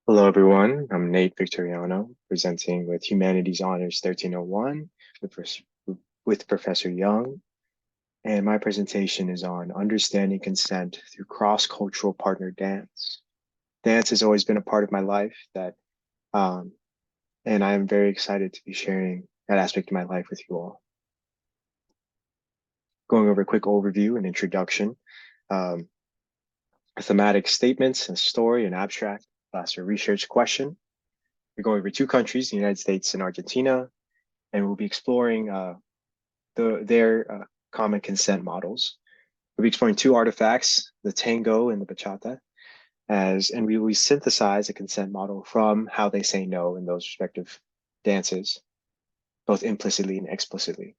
Hello, everyone. I'm Nate Victoriano, presenting with Humanities Honors 1301 with, with Professor Young. And my presentation is on understanding consent through cross-cultural partner dance. Dance has always been a part of my life um, and I am very excited to be sharing that aspect of my life with you all. Going over a quick overview and introduction, um, thematic statements, a story, an abstract, plus a research question. We're going over two countries, the United States and Argentina, and we'll be exploring their common consent models. We'll be exploring two artifacts, the tango and the bachata, and we will synthesize a consent model from how they say no in those respective dances, both implicitly and explicitly.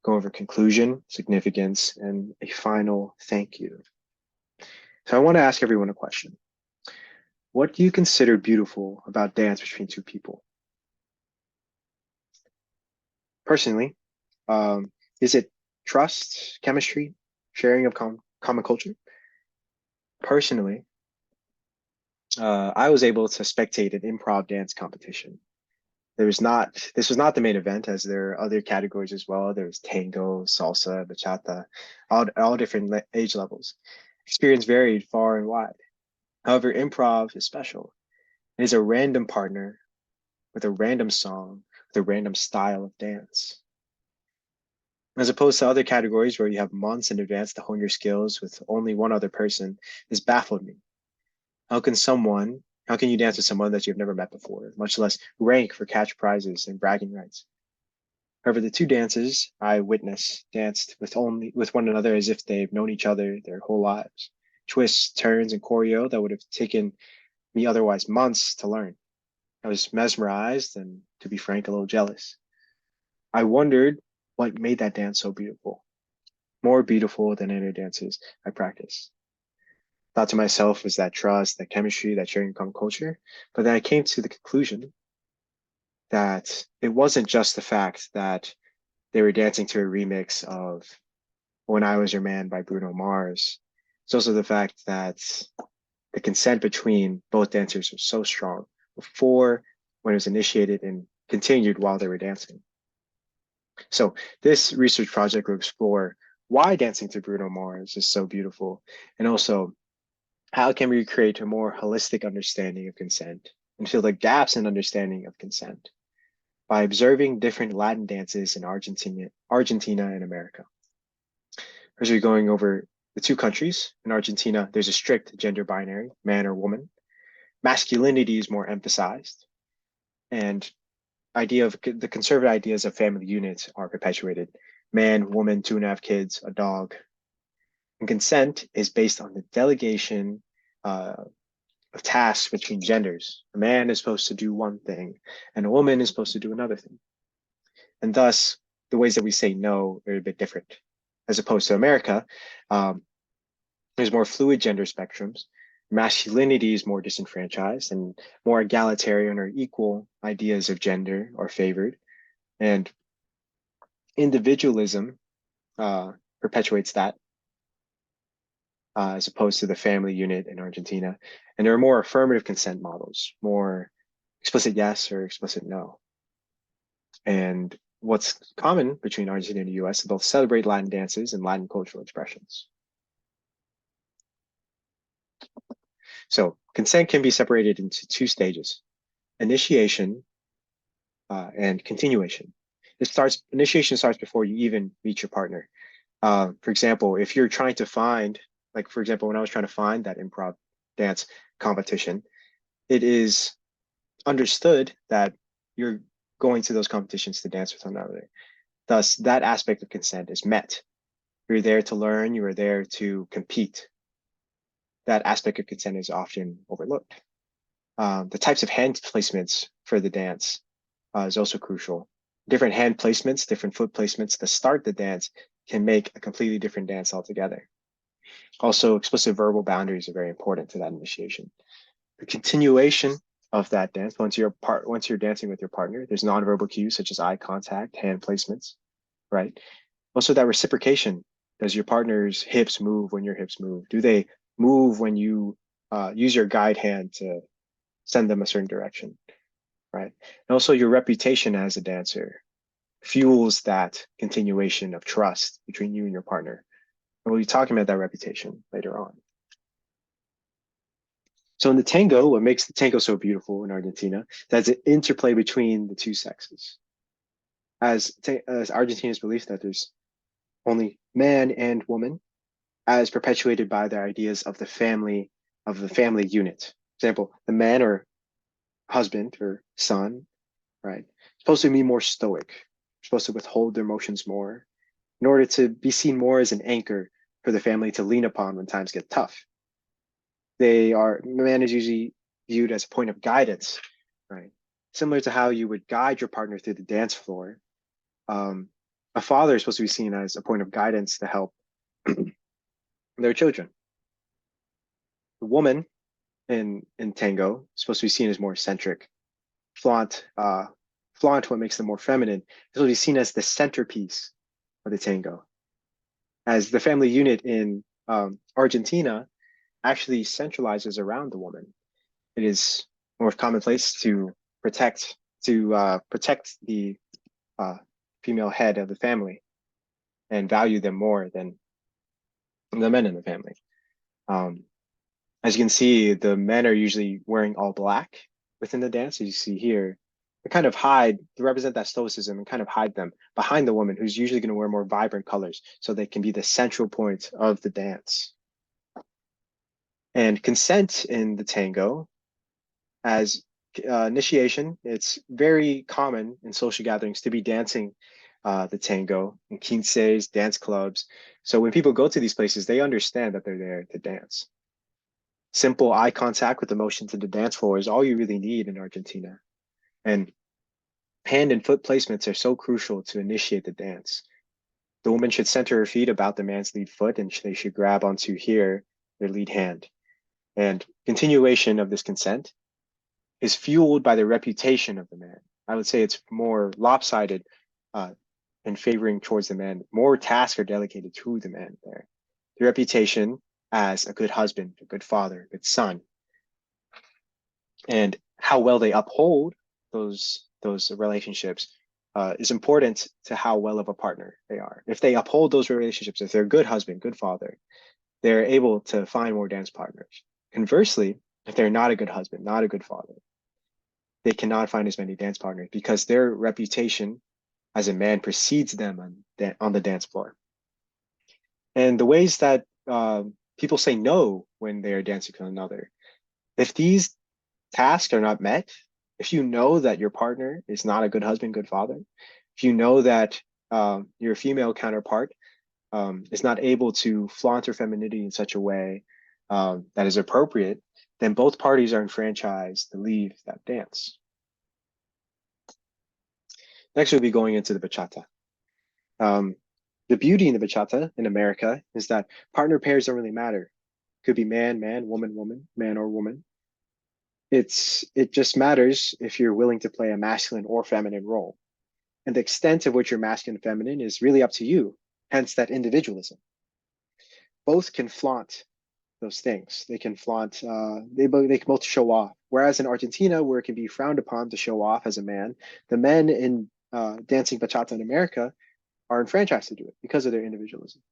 Go over conclusion, significance, and a final thank you. So I want to ask everyone a question. What do you consider beautiful about dance between two people? Personally, um, is it trust, chemistry, sharing of common culture? Personally, I was able to spectate an improv dance competition. This was not the main event, as there are other categories as well. There's tango, salsa, bachata, all different age levels. Experience varied far and wide. However, improv is special. It is a random partner with a random song, with a random style of dance. As opposed to other categories where you have months in advance to hone your skills with only one other person, this baffled me. How can you dance with someone that you've never met before, much less rank for cash prizes and bragging rights? However, the two dances I witnessed danced with one another as if they've known each other their whole lives. Twists, turns, and choreo that would have taken me otherwise months to learn. I was mesmerized and, to be frank, a little jealous. I wondered what made that dance so beautiful, more beautiful than any dances I practiced. Thought to myself was that trust, that chemistry, that sharing common culture. But then I came to the conclusion that it wasn't just the fact that they were dancing to a remix of When I Was Your Man by Bruno Mars. It's also the fact that the consent between both dancers was so strong before, when it was initiated, and continued while they were dancing. So this research project will explore why dancing to Bruno Mars is so beautiful, and also how can we create a more holistic understanding of consent and fill the gaps in understanding of consent by observing different Latin dances in Argentina and America. First, we're going over the two countries. In Argentina, there's a strict gender binary, man or woman. Masculinity is more emphasized, and the conservative ideas of family units are perpetuated. Man, woman, 2.5 kids, a dog. And consent is based on the delegation uh, of tasks between genders. A man is supposed to do one thing, and a woman is supposed to do another thing. And thus, the ways that we say no are a bit different. As opposed to America, um, there's more fluid gender spectrums. Masculinity is more disenfranchised, and more egalitarian or equal ideas of gender are favored. And individualism uh, perpetuates that, as opposed to the family unit in Argentina. And there are more affirmative consent models, more explicit yes or explicit no. And what's common between Argentina and the US, they both celebrate Latin dances and Latin cultural expressions. So consent can be separated into two stages: initiation and continuation. Initiation starts before you even meet your partner. For example, if you're trying to find, like, for example, when I was trying to find that improv dance competition, it is understood that you're going to those competitions to dance with one another. Thus, that aspect of consent is met. You're there to learn, you are there to compete. That aspect of consent is often overlooked. The types of hand placements for the dance is also crucial. Different hand placements, different foot placements to start the dance can make a completely different dance altogether. Also, explicit verbal boundaries are very important to that initiation. The continuation of that dance, once you're dancing with your partner, there's nonverbal cues such as eye contact, hand placements, right? Also, that reciprocation. Does your partner's hips move when your hips move? Do they move when you use your guide hand to send them a certain direction, right? And also your reputation as a dancer fuels that continuation of trust between you and your partner. And we'll be talking about that reputation later on. So in the tango, what makes the tango so beautiful in Argentina, that's an interplay between the two sexes. As Argentina's belief that there's only man and woman, as perpetuated by their ideas of the family unit. For example, the man or husband or son, right, supposed to be more stoic, supposed to withhold their emotions more, in order to be seen more as an anchor for the family to lean upon when times get tough. Man is usually viewed as a point of guidance, right? Similar to how you would guide your partner through the dance floor. Um, a father is supposed to be seen as a point of guidance to help their children. The woman in tango is supposed to be seen as more eccentric, flaunt flaunt what makes them more feminine. This will be seen as the centerpiece of the tango. As the family unit in Argentina actually centralizes around the woman. It is more commonplace to protect the uh, female head of the family and value them more than the men in the family. Um, as you can see, the men are usually wearing all black within the dance, as you see here. They kind of hide to represent that stoicism and kind of hide them behind the woman, who's usually going to wear more vibrant colors, so they can be the central point of the dance. And consent in the tango as initiation, it's very common in social gatherings to be dancing the tango in quinces, dance clubs. So when people go to these places, they understand that they're there to dance. Simple eye contact with the motion to the dance floor is all you really need in Argentina. And hand and foot placements are so crucial to initiate the dance. The woman should center her feet about the man's lead foot, and they should grab onto here their lead hand. And continuation of this consent is fueled by the reputation of the man. I would say it's more lopsided uh, in favoring towards the man. More tasks are delegated to the man there. The reputation as a good husband, a good father, a good son, and how well they uphold those relationships is important to how well of a partner they are. If they uphold those relationships, if they're a good husband, good father, they're able to find more dance partners. Conversely, if they're not a good husband, not a good father, they cannot find as many dance partners because their reputation as a man precedes them on the dance floor. And the ways that people say no when they are dancing with another, if these tasks are not met, if you know that your partner is not a good husband, good father, if you know that your female counterpart is not able to flaunt her femininity in such a way that is appropriate, then both parties are enfranchised to leave that dance. Next, we'll be going into the bachata. Um, the beauty in the bachata in America is that partner pairs don't really matter. Could be man, man, woman, woman, man or woman. It just matters if you're willing to play a masculine or feminine role. And the extent of which you're masculine and feminine is really up to you, hence that individualism. Both can flaunt those things. They can flaunt, they can both show off. Whereas in Argentina, where it can be frowned upon to show off as a man, the men in dancing bachata in America are enfranchised to do it because of their individualism.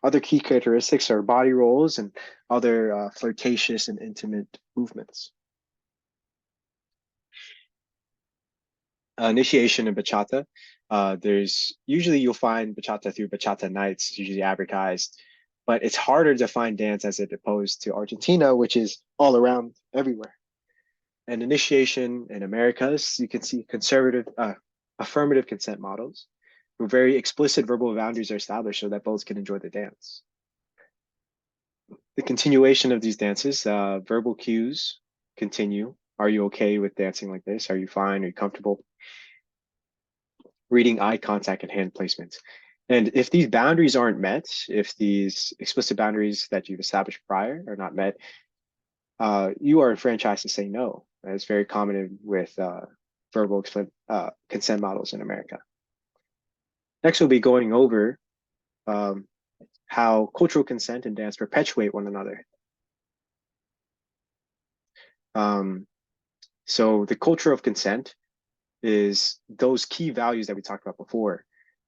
Other key characteristics are body rolls and other flirtatious and intimate movements. Initiation in bachata. There's usually you'll find bachata through bachata nights, usually advertised, but it's harder to find dance as it opposed to Argentina, which is all around everywhere. And initiation in Americas, you can see affirmative consent models where very explicit verbal boundaries are established so that both can enjoy the dance. The continuation of these dances, verbal cues continue. Are you okay with dancing like this? Are you fine? Are you comfortable? Reading eye contact and hand placement. And if these boundaries aren't met, if these explicit boundaries that you've established prior are not met, you are enfranchised to say no. It's very common with verbal consent models in America. Next, we'll be going over um, how cultural consent and dance perpetuate one another. Um, So the culture of consent is those key values that we talked about before.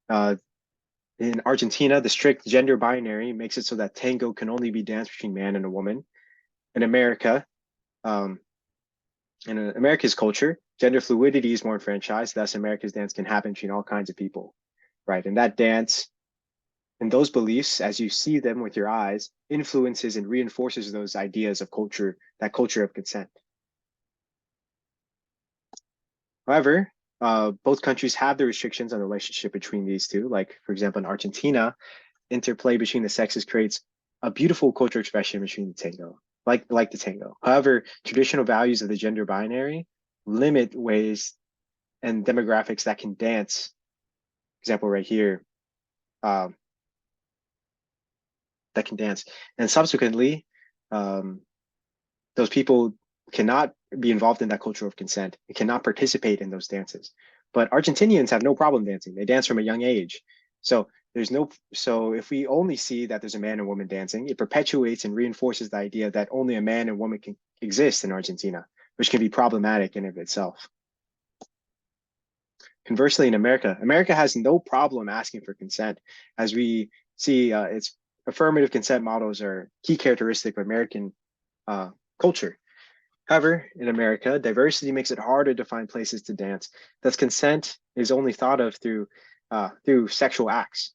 Uh, in Argentina, the strict gender binary makes it so that tango can only be danced between man and a woman. In America, um, in America's culture, gender fluidity is more enfranchised. Thus, America's dance can happen between all kinds of people, right? And that dance and those beliefs, as you see them with your eyes, influences and reinforces those ideas of culture, that culture of consent. However, both countries have the restrictions on the relationship between these two. Like, for example, in Argentina, interplay between the sexes creates a beautiful cultural expression between the tango, like the tango. However, traditional values of the gender binary limit ways and demographics that can dance. Example right here, um, that can dance, and subsequently, um, those people cannot be involved in that culture of consent and cannot participate in those dances. But Argentinians have no problem dancing. They dance from a young age. So there's no so if we only see that there's a man and woman dancing, it perpetuates and reinforces the idea that only a man and woman can exist in Argentina, which can be problematic in of itself. Conversely, in America, America has no problem asking for consent. As we see, its affirmative consent models are key characteristic of American uh, culture. However, in America, diversity makes it harder to find places to dance. Thus, consent is only thought of through sexual acts.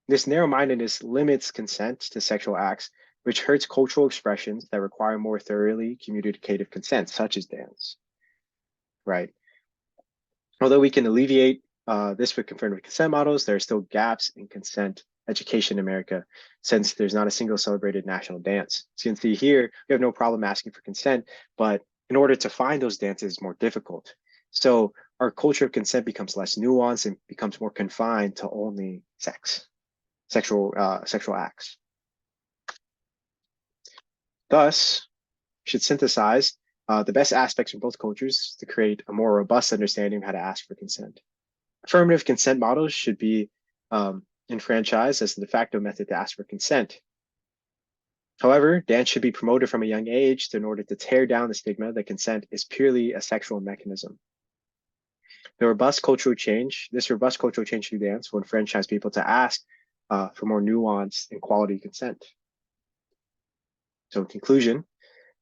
This narrow-mindedness limits consent to sexual acts, which hurts cultural expressions that require more thoroughly communicative consent, such as dance. Right. Although we can alleviate this with confirmative consent models, there are still gaps in consent education in America since there's not a single celebrated national dance. So you can see here, we have no problem asking for consent, but in order to find those dances, it's more difficult. So our culture of consent becomes less nuanced and becomes more confined to only sexual acts. Thus, we should synthesize the best aspects from both cultures to create a more robust understanding of how to ask for consent. Affirmative consent models should be enfranchised as the de facto method to ask for consent. However, dance should be promoted from a young age in order to tear down the stigma that consent is purely a sexual mechanism. This robust cultural change through dance will enfranchise people to ask for more nuanced and quality consent. So in conclusion,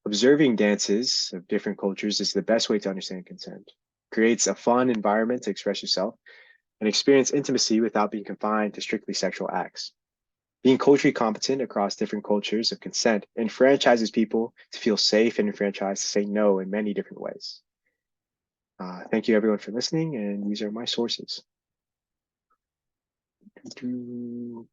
observing dances of different cultures is the best way to understand consent. It creates a fun environment to express yourself and experience intimacy without being confined to strictly sexual acts. Being culturally competent across different cultures of consent enfranchises people to feel safe and enfranchised to say no in many different ways. Thank you everyone for listening, and these are my sources.